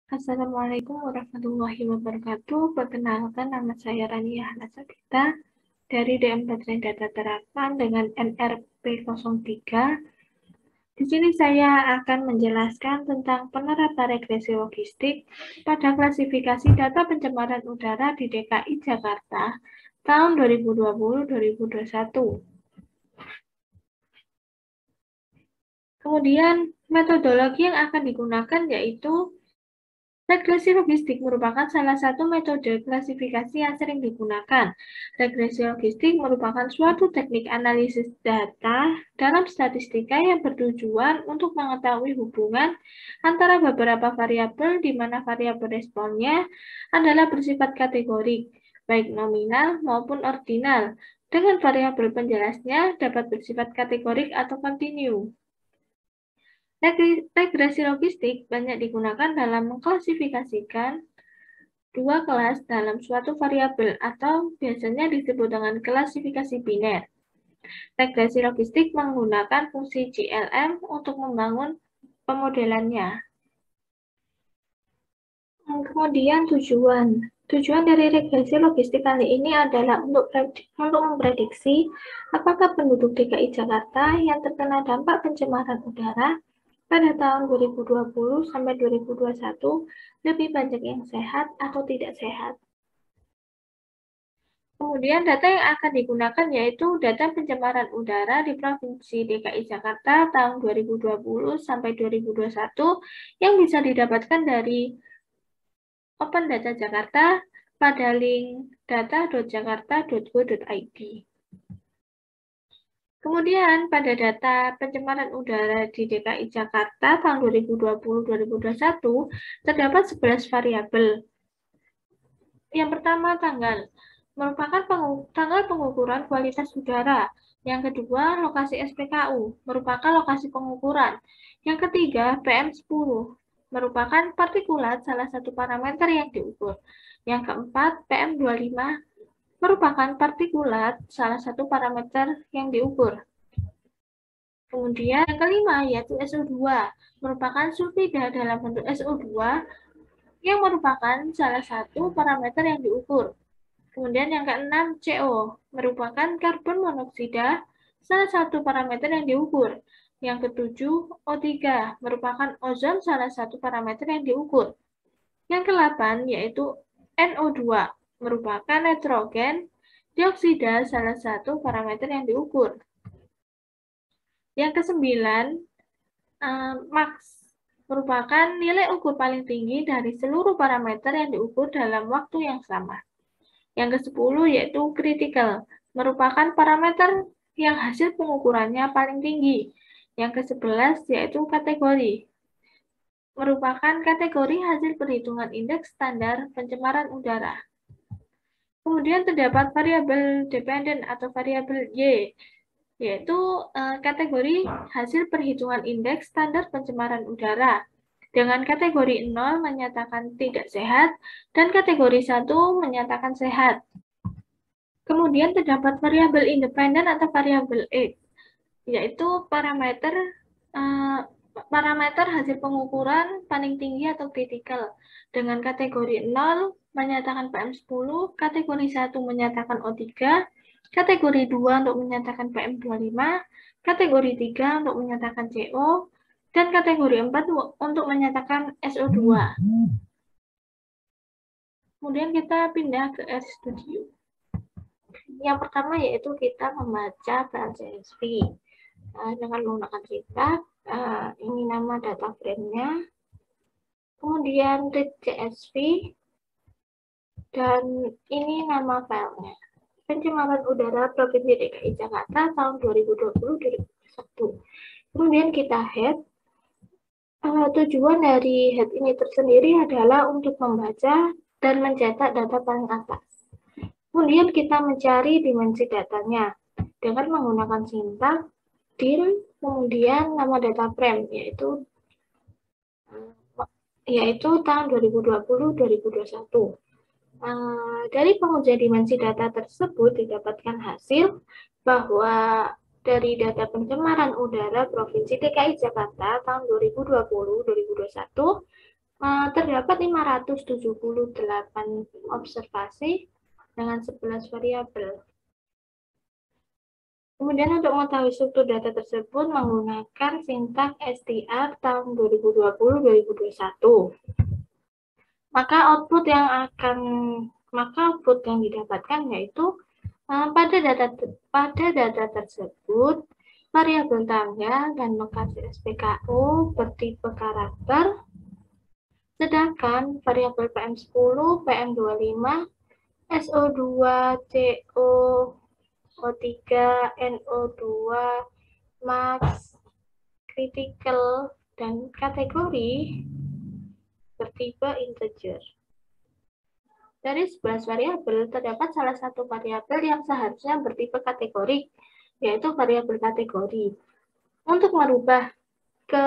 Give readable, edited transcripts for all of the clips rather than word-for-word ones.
Assalamualaikum warahmatullahi wabarakatuh. Perkenalkan, nama saya Rania Hanasabita dari DM Baterai Data Terapan dengan NRP03. Di sini saya akan menjelaskan tentang penerapan regresi logistik pada klasifikasi data pencemaran udara di DKI Jakarta tahun 2020-2021. Kemudian metodologi yang akan digunakan yaitu regresi logistik merupakan salah satu metode klasifikasi yang sering digunakan. Regresi logistik merupakan suatu teknik analisis data dalam statistika yang bertujuan untuk mengetahui hubungan antara beberapa variabel di mana variabel responnya adalah bersifat kategorik, baik nominal maupun ordinal, dengan variabel penjelasnya dapat bersifat kategorik atau kontinu. Regresi logistik banyak digunakan dalam mengklasifikasikan dua kelas dalam suatu variabel atau biasanya disebut dengan klasifikasi biner. Regresi logistik menggunakan fungsi GLM untuk membangun pemodelannya. Kemudian Tujuan dari regresi logistik kali ini adalah untuk memprediksi apakah penduduk DKI Jakarta yang terkena dampak pencemaran udara pada tahun 2020 sampai 2021 lebih banyak yang sehat atau tidak sehat. Kemudian data yang akan digunakan yaitu data pencemaran udara di Provinsi DKI Jakarta tahun 2020 sampai 2021 yang bisa didapatkan dari Open Data Jakarta pada link data.jakarta.go.id. Kemudian pada data pencemaran udara di DKI Jakarta tahun 2020-2021 terdapat 11 variabel. Yang pertama tanggal, merupakan tanggal pengukuran kualitas udara. Yang kedua lokasi SPKU, merupakan lokasi pengukuran. Yang ketiga PM10, merupakan partikulat salah satu parameter yang diukur. Yang keempat PM25, merupakan partikulat salah satu parameter yang diukur. Kemudian yang kelima yaitu SO2, merupakan sulfida dalam bentuk SO2 yang merupakan salah satu parameter yang diukur. Kemudian yang keenam CO, merupakan karbon monoksida, salah satu parameter yang diukur. Yang ketujuh O3, merupakan ozon, salah satu parameter yang diukur. Yang kedelapan yaitu NO2, merupakan nitrogen dioksida, salah satu parameter yang diukur. Yang kesembilan, max, merupakan nilai ukur paling tinggi dari seluruh parameter yang diukur dalam waktu yang sama. Yang ke-10 yaitu critical, merupakan parameter yang hasil pengukurannya paling tinggi. Yang ke-11 yaitu kategori, merupakan kategori hasil perhitungan indeks standar pencemaran udara. Kemudian terdapat variabel dependen atau variabel Y, yaitu kategori hasil perhitungan indeks standar pencemaran udara. Dengan kategori 0 menyatakan tidak sehat dan kategori 1 menyatakan sehat. Kemudian terdapat variabel independen atau variabel X, yaitu parameter hasil pengukuran paling tinggi atau kritikal. Dengan kategori 0 menyatakan PM10, kategori 1 menyatakan O3, kategori 2 untuk menyatakan PM25, kategori 3 untuk menyatakan CO, dan kategori 4 untuk menyatakan SO2. Kemudian kita pindah ke RStudio. Yang pertama yaitu kita membaca file CSV dengan menggunakan kitab. Ini nama data frame-nya. Kemudian read CSV, dan ini nama filenya. Pencemaran udara Provinsi DKI Jakarta tahun 2020-2021. Kemudian kita head. Tujuan dari head ini tersendiri adalah untuk membaca dan mencetak data paling atas. Kemudian kita mencari dimensi datanya dengan menggunakan sintak dir, kemudian nama data frame, yaitu tahun 2020-2021. Dari pengujian dimensi data tersebut didapatkan hasil bahwa dari data pencemaran udara Provinsi DKI Jakarta tahun 2020-2021 Terdapat 578 observasi dengan 11 variabel. Kemudian untuk mengetahui struktur data tersebut menggunakan sintak STR tahun 2020-2021. Maka output yang didapatkan yaitu pada data tersebut variabel tanggal dan lokasi SPKU bertipe karakter, sedangkan variabel PM10, PM25, SO2, CO, O3, NO2, max, critical, dan kategori bertipe integer. Dari 11 variabel, terdapat salah satu variabel yang seharusnya bertipe kategori, yaitu variabel kategori. Untuk merubah ke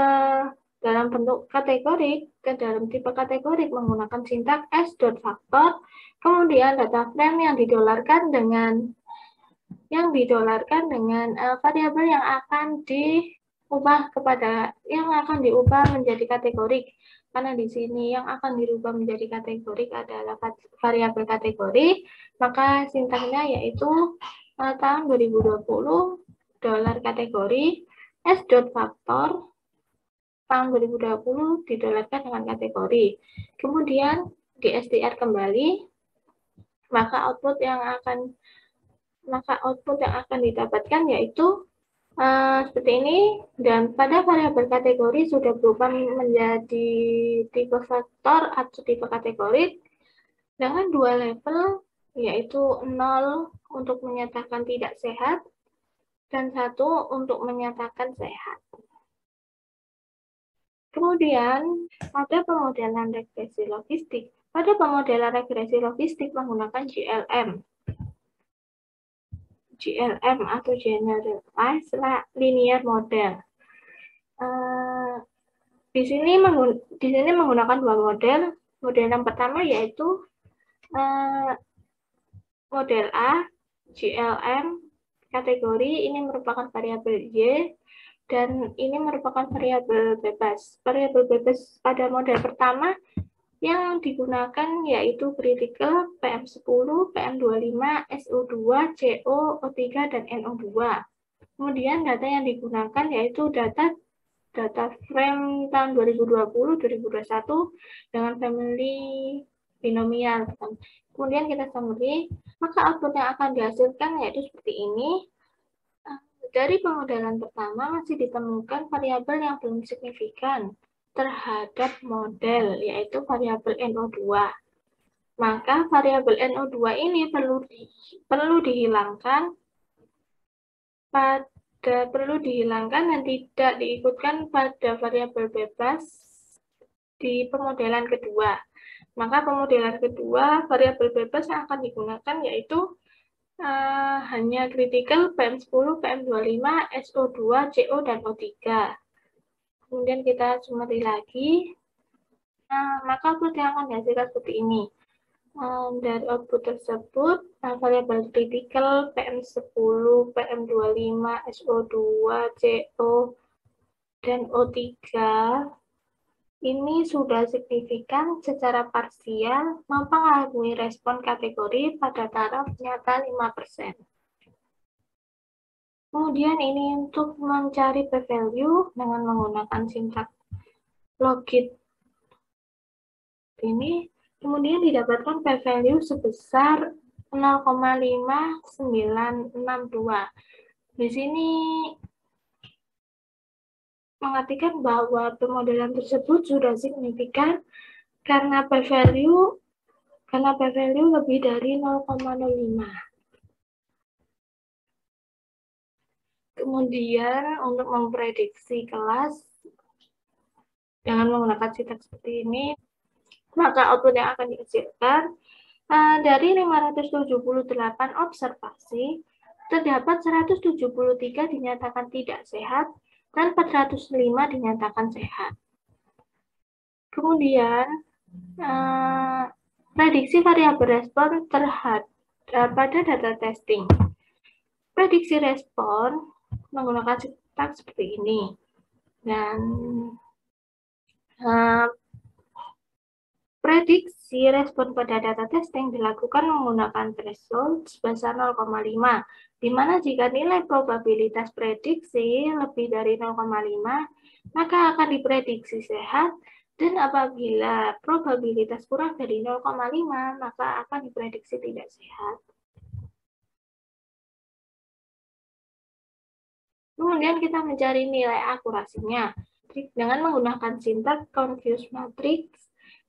dalam bentuk kategori, ke dalam tipe kategori menggunakan sintak s.factor, kemudian data frame yang didolarkan dengan variabel yang akan diubah menjadi kategori. Karena di sini yang akan dirubah menjadi kategori adalah variabel kategori, maka sintaknya yaitu tahun 2020 dolar kategori s.factor tahun 2020 didolarkan dengan kategori. Kemudian di STR kembali, maka output yang akan didapatkan yaitu seperti ini, dan pada variabel kategori sudah berubah menjadi tipe faktor atau tipe kategori dengan dua level, yaitu 0 untuk menyatakan tidak sehat dan 1 untuk menyatakan sehat. Kemudian pada pemodelan regresi logistik. Pada pemodelan regresi logistik menggunakan GLM atau Generalized Linear Model. Di sini menggunakan dua model. Model yang pertama yaitu model A, GLM, kategori ini merupakan variabel Y, dan ini merupakan variabel bebas. Variabel bebas pada model pertama yang digunakan yaitu critical, PM10, PM25, SO2, CO, O3, dan NO2. Kemudian data yang digunakan yaitu data frame tahun 2020-2021 dengan family binomial. Kemudian kita summary, maka output yang akan dihasilkan yaitu seperti ini. Dari pemodelan pertama masih ditemukan variabel yang belum signifikan terhadap model, yaitu variabel NO2. Maka variabel NO2 ini perlu dihilangkan dan tidak diikutkan pada variabel bebas di pemodelan kedua. Maka pemodelan kedua, variabel bebas yang akan digunakan yaitu hanya critical, PM10, PM25, SO2, CO, dan O3. Kemudian kita summary lagi. Maka output yang akan dihasilkan seperti ini. Dari output tersebut, variabel critical, PM10, PM25, SO2, CO, dan O3 ini sudah signifikan secara parsial mempengaruhi respon kategori pada taraf nyata 5%. Kemudian ini untuk mencari p-value dengan menggunakan sintak logit ini, kemudian didapatkan p-value sebesar 0,5962. Di sini mengartikan bahwa pemodelan tersebut sudah signifikan karena p-value lebih dari 0,05. Kemudian untuk memprediksi kelas dengan menggunakan sintak seperti ini, maka output yang akan dihasilkan dari 578 observasi, terdapat 173 dinyatakan tidak sehat dan 405 dinyatakan sehat. Kemudian, prediksi variabel respon pada data testing. Prediksi respon menggunakan sintak seperti ini. Dan Prediksi respon pada data testing dilakukan menggunakan threshold sebesar 0,5, di mana jika nilai probabilitas prediksi lebih dari 0,5, maka akan diprediksi sehat, dan apabila probabilitas kurang dari 0,5, maka akan diprediksi tidak sehat. Kemudian kita mencari nilai akurasinya dengan menggunakan sintaks confuse matrix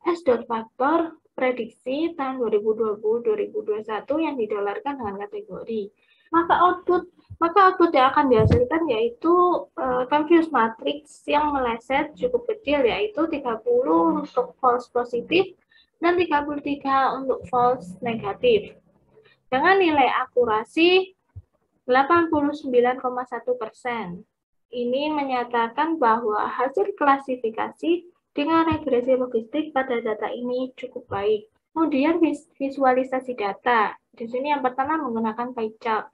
S.factor prediksi tahun 2020-2021 yang didolarkan dengan kategori. Maka output yang akan dihasilkan yaitu confuse matrix yang meleset cukup kecil, yaitu 30 untuk false positif dan 33 untuk false negatif. Dengan nilai akurasi 89,1%. Ini menyatakan bahwa hasil klasifikasi dengan regresi logistik pada data ini cukup baik. Kemudian visualisasi data. Di sini yang pertama menggunakan pie chart.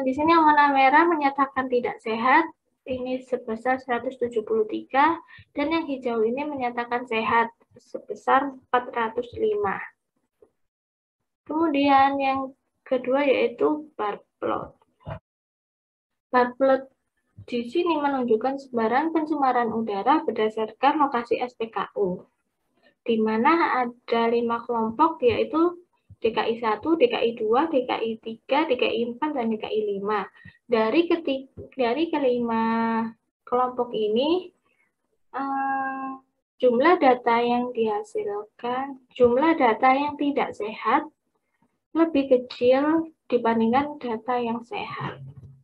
Di sini yang warna merah menyatakan tidak sehat, ini sebesar 173, dan yang hijau ini menyatakan sehat sebesar 405. Kemudian yang kedua yaitu bar plot. Bar plot di sini menunjukkan sebaran pencemaran udara berdasarkan lokasi SPKU, di mana ada 5 kelompok yaitu DKI 1, DKI 2, DKI 3, DKI 4, dan DKI 5. Dari kelima kelompok ini, jumlah data yang dihasilkan, jumlah data yang tidak sehat lebih kecil dibandingkan data yang sehat.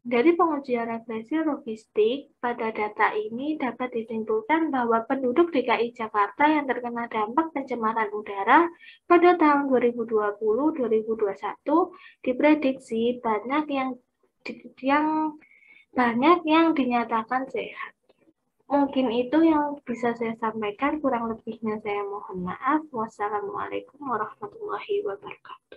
Dari pengujian regresi logistik pada data ini dapat disimpulkan bahwa penduduk DKI Jakarta yang terkena dampak pencemaran udara pada tahun 2020-2021 diprediksi banyak yang dinyatakan sehat. Mungkin itu yang bisa saya sampaikan, kurang lebihnya saya mohon maaf. Wassalamualaikum warahmatullahi wabarakatuh.